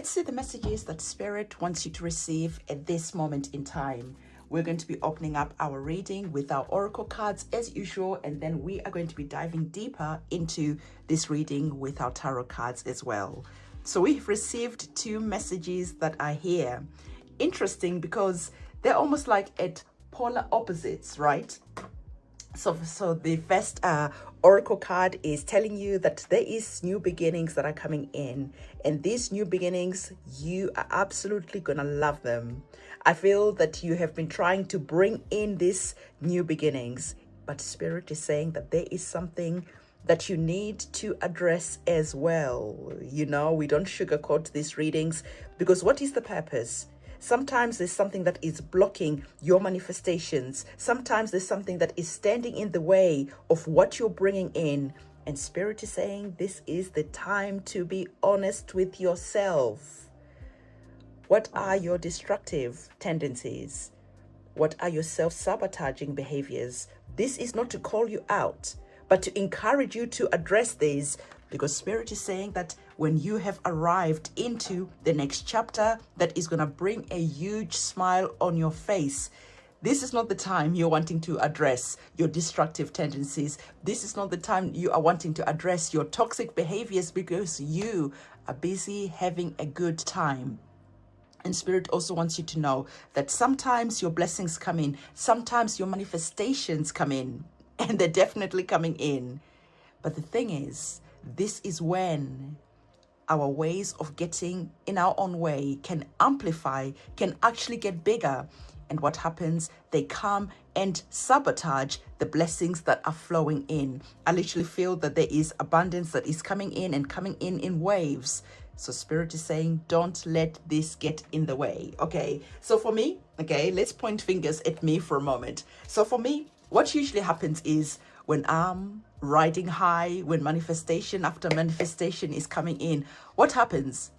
let's see the messages that Spirit wants you to receive at this moment in time. We're going to be opening up our reading with our oracle cards as usual, and then we are going to be diving deeper into this reading with our tarot cards as well. So we've received 2 messages that are here. Interesting because they're almost like at polar opposites, right? So the first oracle card is telling you that there is new beginnings that are coming in, and these new beginnings, you are absolutely gonna love them. I feel that you have been trying to bring in these new beginnings, but Spirit is saying that there is something that you need to address as well. You know, we don't sugarcoat these readings, because what is the purpose? Sometimes there's something that is blocking your manifestations. Sometimes there's something that is standing in the way of what you're bringing in. And Spirit is saying this is the time to be honest with yourself. What are your destructive tendencies? What are your self-sabotaging behaviors? This is not to call you out, but to encourage you to address these, because Spirit is saying that when you have arrived into the next chapter that is going to bring a huge smile on your face, this is not the time you're wanting to address your destructive tendencies. This is not the time you are wanting to address your toxic behaviors, because you are busy having a good time. And Spirit also wants you to know that sometimes your blessings come in, sometimes your manifestations come in, and they're definitely coming in. But the thing is, this is when our ways of getting in our own way can amplify, can actually get bigger. And what happens? They come and sabotage the blessings that are flowing in. I literally feel that there is abundance that is coming in and coming in waves. So Spirit is saying, don't let this get in the way. Okay, so for me, okay, let's point fingers at me for a moment. So for me, what usually happens is when I'm riding high, when manifestation after manifestation is coming in, what happens?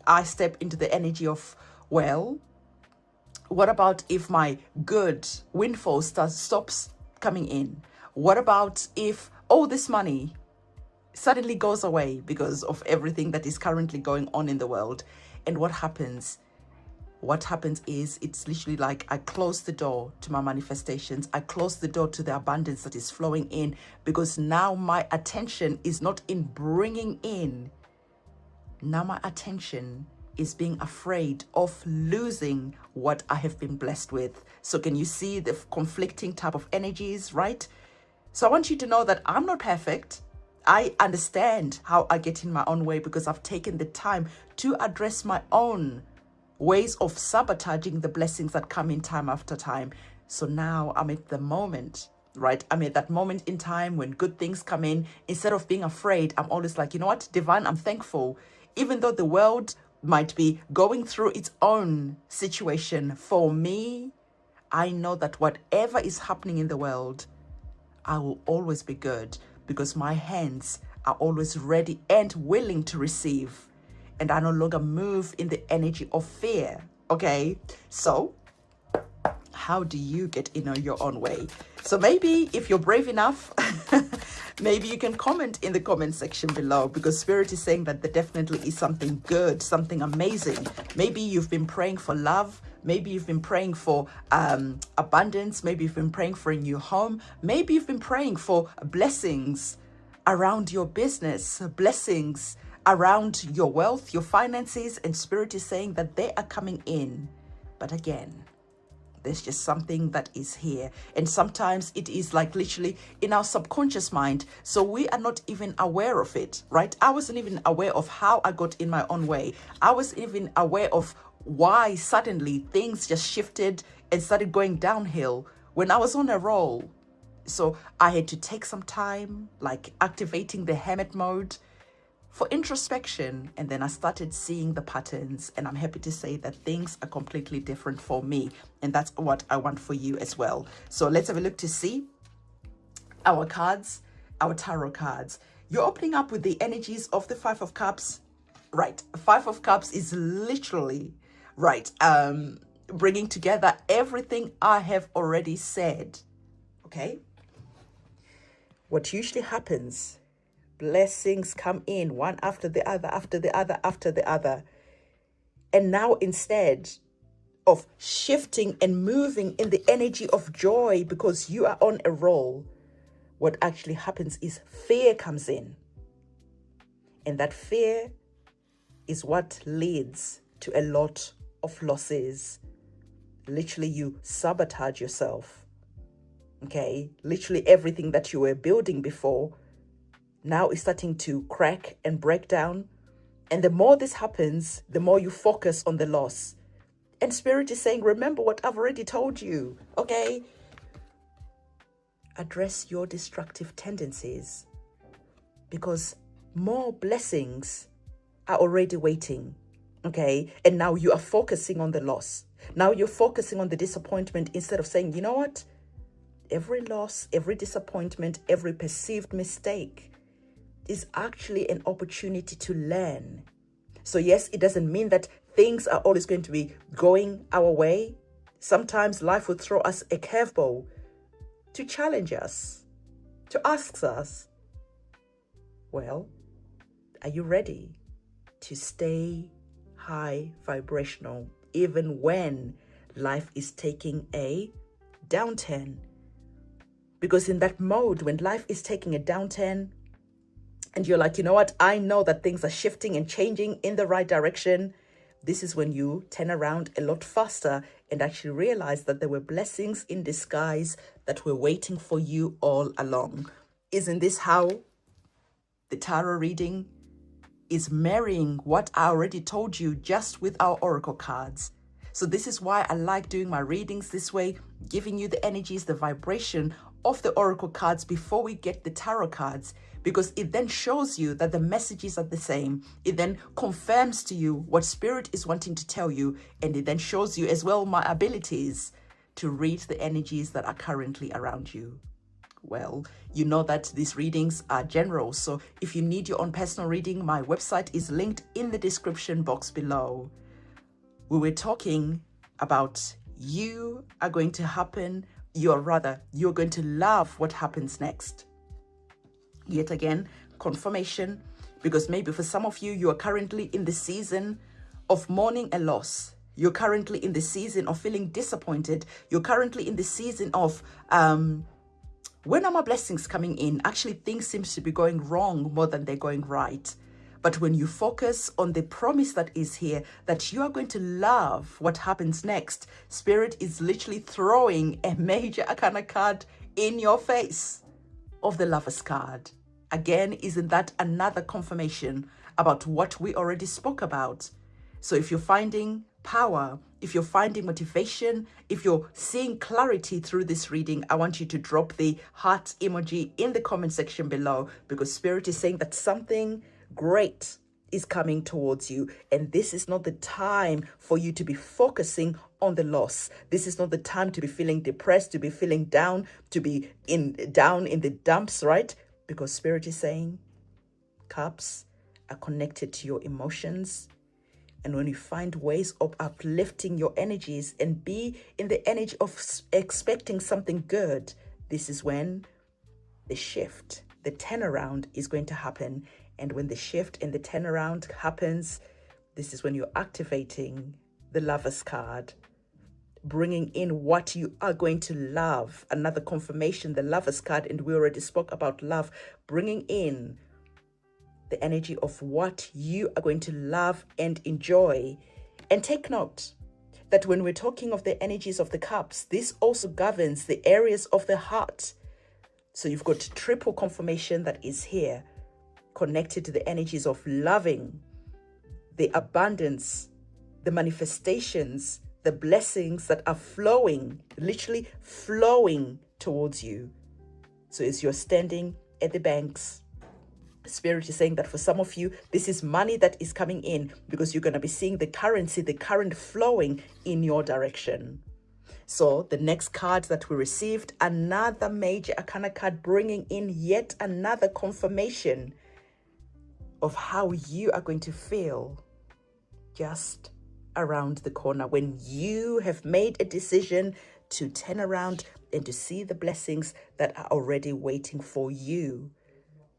I step into the energy of, well, what about if my good windfall stops coming in? What about if all this money suddenly goes away because of everything that is currently going on in the world? And what happens? What happens is it's literally like I close the door to my manifestations. I close the door to the abundance that is flowing in, because now my attention is not in bringing in. Now my attention is being afraid of losing what I have been blessed with. So can you see the conflicting type of energies, right? So I want you to know that I'm not perfect. I understand how I get in my own way, because I've taken the time to address my own ways of sabotaging the blessings that come in time after time. So now I'm at the moment, right? I'm at that moment in time when good things come in. Instead of being afraid, I'm always like, you know what, Divine, I'm thankful. Even though the world might be going through its own situation, for me, I know that whatever is happening in the world, I will always be good, because my hands are always ready and willing to receive. And I no longer move in the energy of fear. Okay, so how do you get in on your own way? So maybe if you're brave enough, maybe you can comment in the comment section below, because Spirit is saying that there definitely is something good, something amazing. Maybe you've been praying for love. Maybe you've been praying for abundance. Maybe you've been praying for a new home. Maybe you've been praying for blessings around your business, blessings around your wealth, your finances, and Spirit is saying that they are coming in. But again, there's just something that is here. And sometimes it is like literally in our subconscious mind. So we are not even aware of it, right? I wasn't even aware of how I got in my own way. I wasn't even aware of why suddenly things just shifted and started going downhill when I was on a roll. So I had to take some time, like activating the hermit mode for introspection, and then I started seeing the patterns, and I'm happy to say that things are completely different for me, and that's what I want for you as well. So let's have a look to see our cards, our tarot cards. You're opening up with the energies of the 5 of Cups, right? 5 of Cups is literally, right, bringing together everything I have already said, okay? What usually happens, blessings come in one after the other, after the other, after the other. And now instead of shifting and moving in the energy of joy because you are on a roll, what actually happens is fear comes in. And that fear is what leads to a lot of losses. Literally, you sabotage yourself. Okay? Literally everything that you were building before now is starting to crack and break down. And the more this happens, the more you focus on the loss. And Spirit is saying, remember what I've already told you, okay? Address your destructive tendencies because more blessings are already waiting, okay? And now you are focusing on the loss. Now you're focusing on the disappointment instead of saying, you know what? Every loss, every disappointment, every perceived mistake is actually an opportunity to learn. So yes, it doesn't mean that things are always going to be going our way. Sometimes life will throw us a curveball to challenge us, to ask us, well, are you ready to stay high vibrational even when life is taking a downturn? Because in that mode, when life is taking a downturn, and you're like, you know what? I know that things are shifting and changing in the right direction. This is when you turn around a lot faster and actually realize that there were blessings in disguise that were waiting for you all along. Isn't this how the tarot reading is marrying what I already told you just with our oracle cards? So this is why I like doing my readings this way, giving you the energies, the vibration of the oracle cards before we get the tarot cards, because it then shows you that the messages are the same. It then confirms to you what Spirit is wanting to tell you, and it then shows you as well my abilities to read the energies that are currently around you. Well, you know that these readings are general, so if you need your own personal reading, my website is linked in the description box below. We were talking about you're going to love what happens next. Yet again, confirmation, because maybe for some of you, you are currently in the season of mourning a loss. You're currently in the season of feeling disappointed. You're currently in the season of, when are my blessings coming in? Actually, things seem to be going wrong more than they're going right. But when you focus on the promise that is here, that you are going to love what happens next, Spirit is literally throwing a major arcana card in your face of the Lover's card. Again, isn't that another confirmation about what we already spoke about? So if you're finding power, if you're finding motivation, if you're seeing clarity through this reading, I want you to drop the heart emoji in the comment section below, because Spirit is saying that something great is coming towards you. And this is not the time for you to be focusing on the loss. This is not the time to be feeling depressed, to be feeling down, to be down in the dumps, right? Because Spirit is saying cups are connected to your emotions. And when you find ways of uplifting your energies and be in the energy of expecting something good, this is when the shift, the turnaround is going to happen. And when the shift and the turnaround happens, this is when you're activating the Lover's card, bringing in what you are going to love. Another confirmation, the Lover's card, and we already spoke about love, bringing in the energy of what you are going to love and enjoy. And take note that when we're talking of the energies of the cups, this also governs the areas of the heart. So you've got triple confirmation that is here, connected to the energies of loving, the abundance, the manifestations, the blessings that are flowing, literally flowing towards you. So as you're standing at the banks, Spirit is saying that for some of you, this is money that is coming in, because you're going to be seeing the currency, the current flowing in your direction. So the next card that we received, another major arcana card, bringing in yet another confirmation of how you are going to feel just around the corner when you have made a decision to turn around and to see the blessings that are already waiting for you.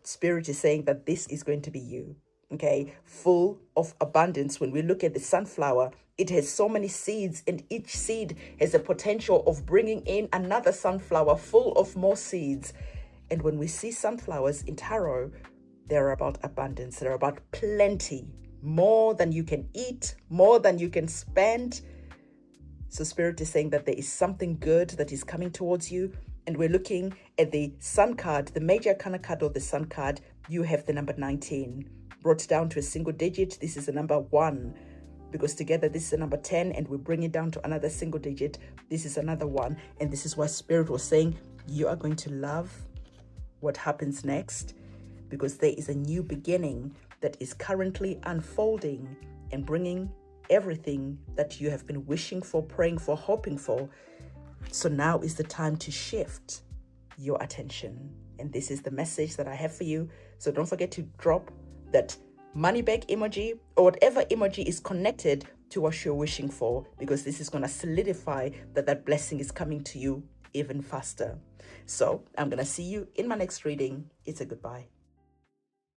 Spirit is saying that this is going to be you. okay, full of abundance. When we look at the sunflower, it has so many seeds, and each seed has a potential of bringing in another sunflower full of more seeds. And when we see sunflowers in tarot, they're about abundance. They're about plenty, more than you can eat, more than you can spend. So Spirit is saying that there is something good that is coming towards you. And we're looking at the Sun card, the major arcana card or the Sun card. You have the number 19 brought down to a single digit. This is the number 1, because together this is the number 10, and we bring it down to another single digit. This is another 1. And this is why Spirit was saying you are going to love what happens next, because there is a new beginning that is currently unfolding and bringing everything that you have been wishing for, praying for, hoping for. So now is the time to shift your attention. And this is the message that I have for you. So don't forget to drop that money bag emoji or whatever emoji is connected to what you're wishing for, because this is going to solidify that blessing is coming to you even faster. So I'm going to see you in my next reading. It's a goodbye.